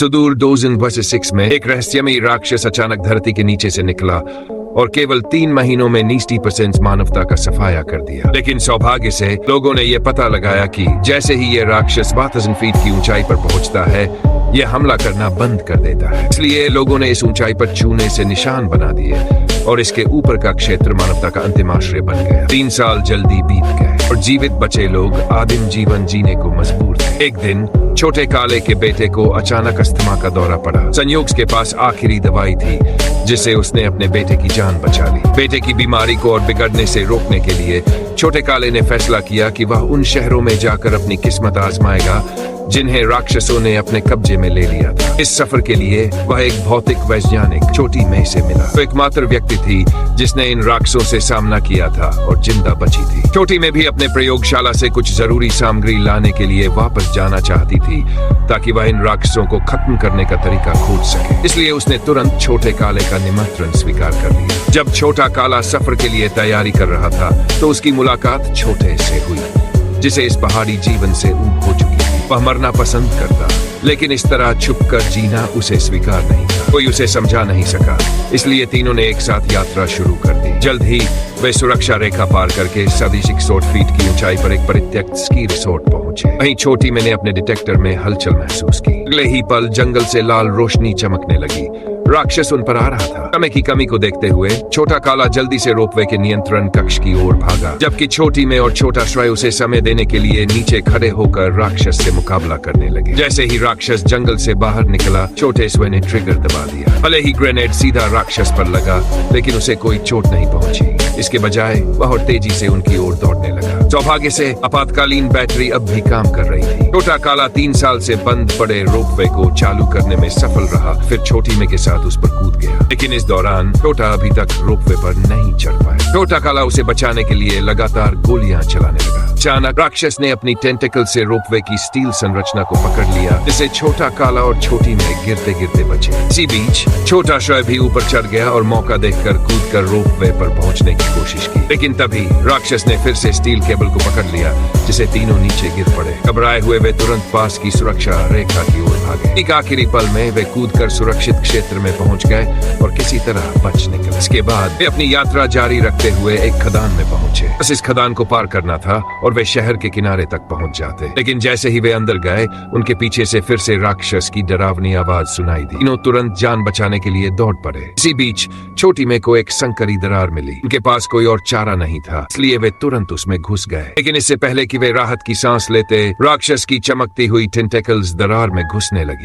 सुदूर dozen versus 6 में एक रहस्यमयी राक्षस अचानक धरती के नीचे से निकला और केवल 3 महीनों में 90% मानवता का सफाया कर दिया। लेकिन सौभाग्य से लोगों ने यह पता लगाया कि जैसे ही यह राक्षस 1000 फीट की ऊंचाई पर पहुंचता है, यह हमला करना बंद कर देता है। इसलिए लोगों ने इस ऊंचाई पर छूने से निशान बना दिए और इसके ऊपर का क्षेत्र मानवता का अंतिम आश्रय बन गया। 3 साल जल्दी बीत गए और जीवित बचे लोग आदिम जीवन जीने को मजबूर थे। एक दिन छोटे काले के बेटे को अचानक अस्थमा का दौरा पड़ा। संयोग के पास आखिरी दवाई थी जिससे उसने अपने बेटे की जान बचा ली। बेटे की बीमारी को और बिगड़ने से रोकने के लिए छोटे काले ने फैसला किया कि वह उन शहरों में जाकर अपनी किस्मत आजमाएगा जिन्हें राक्षसों ने अपने कब्जे में ले लिया था। इस सफर के लिए वह एक भौतिक वैज्ञानिक छोटी मे से मिला। वो एकमात्र व्यक्ति थी जिसने इन राक्षसों से सामना किया था और जिंदा बची थी। छोटी में भी अपने प्रयोगशाला से कुछ जरूरी सामग्री लाने के लिए वापस जाना चाहती थी ताकि वह इन राक्षसों को खत्म करने का तरीका खोज सके। इसलिए उसने तुरंत छोटे काले का निमंत्रण स्वीकार कर लिया। जब छोटा काला सफर के लिए तैयारी कर रहा था तो उसकी मुलाकात छोटे से हुई, जिसे इस पहाड़ी जीवन से ऊब हो चुकी थी। वह मरना पसंद करता, लेकिन इस तरह छुपकर जीना उसे स्वीकार नहीं था। कोई उसे समझा नहीं सका, इसलिए तीनों ने एक साथ यात्रा शुरू कर दी। जल्द ही वे सुरक्षा रेखा पार करके 160 फीट की ऊंचाई पर एक परित्यक्त स्की रिसोर्ट पहुंचे। वहीं छोटी मैंने अपने डिटेक्टर में हलचल महसूस की। अगले ही पल जंगल से लाल रोशनी चमकने लगी। राक्षस उन पर आ रहा था। समय की कमी को देखते हुए छोटा काला जल्दी से रोपवे के नियंत्रण कक्ष की ओर भागा, जबकि छोटी में और छोटा श्रेय उसे समय देने के लिए नीचे खड़े होकर राक्षस से मुकाबला करने लगे। जैसे ही राक्षस जंगल से बाहर निकला, छोटे स्वे ने ट्रिगर दबा दिया। भले ही ग्रेनेड सीधा राक्षस पर लगा, लेकिन उसे कोई चोट नहीं पहुंची। इसके बजाय वह और तेजी से उनकी ओर दौड़ने लगा। सौभाग्य से आपातकालीन बैटरी अब भी काम कर रही थी। छोटा काला 3 साल से बंद पड़े रोपवे को चालू करने में सफल रहा, फिर छोटी में के साथ उस पर कूद गया। लेकिन इस दौरान छोटा अभी तक रोपवे पर नहीं चढ़ पाया। छोटा काला उसे बचाने के लिए लगातार गोलियां चलाने लगा। अचानक राक्षस ने अपनी टेंटिकल से रोपवे की स्टील संरचना को पकड़ लिया, जिससे छोटा काला और छोटी में गिरते गिरते बचे। इसी बीच छोटा श्रेय भी ऊपर चढ़ गया और मौका देखकर कूदकर रोपवे पर पहुंचने की कोशिश की। लेकिन तभी राक्षस ने फिर से स्टील केबल को पकड़ लिया, जिसे तीनों नीचे गिर पड़े। घबराए हुए वे तुरंत पास की सुरक्षा रेखा की ओर भागे। एक आखिरी पल में वे कूदकर सुरक्षित क्षेत्र में पहुंच गए और किसी तरह बच निकले। इसके बाद वे अपनी यात्रा जारी रखते हुए एक खदान में पहुंचे। बस इस खदान को पार करना था और वे शहर के किनारे तक पहुंच जाते। लेकिन जैसे ही वे अंदर गए, उनके पीछे से फिर से राक्षस की डरावनी आवाज सुनाई दी। तीनों तुरंत जान बचाने के लिए दौड़ पड़े। इसी बीच छोटी में को एक संकरी दरार मिली। उनके पास कोई और चारा नहीं था, इसलिए वे तुरंत उसमें घुस गए। लेकिन इससे पहले कि वे राहत की सांस लेते, राक्षस की चमकती हुई टेंटेकल्स दरार में घुसने लगी।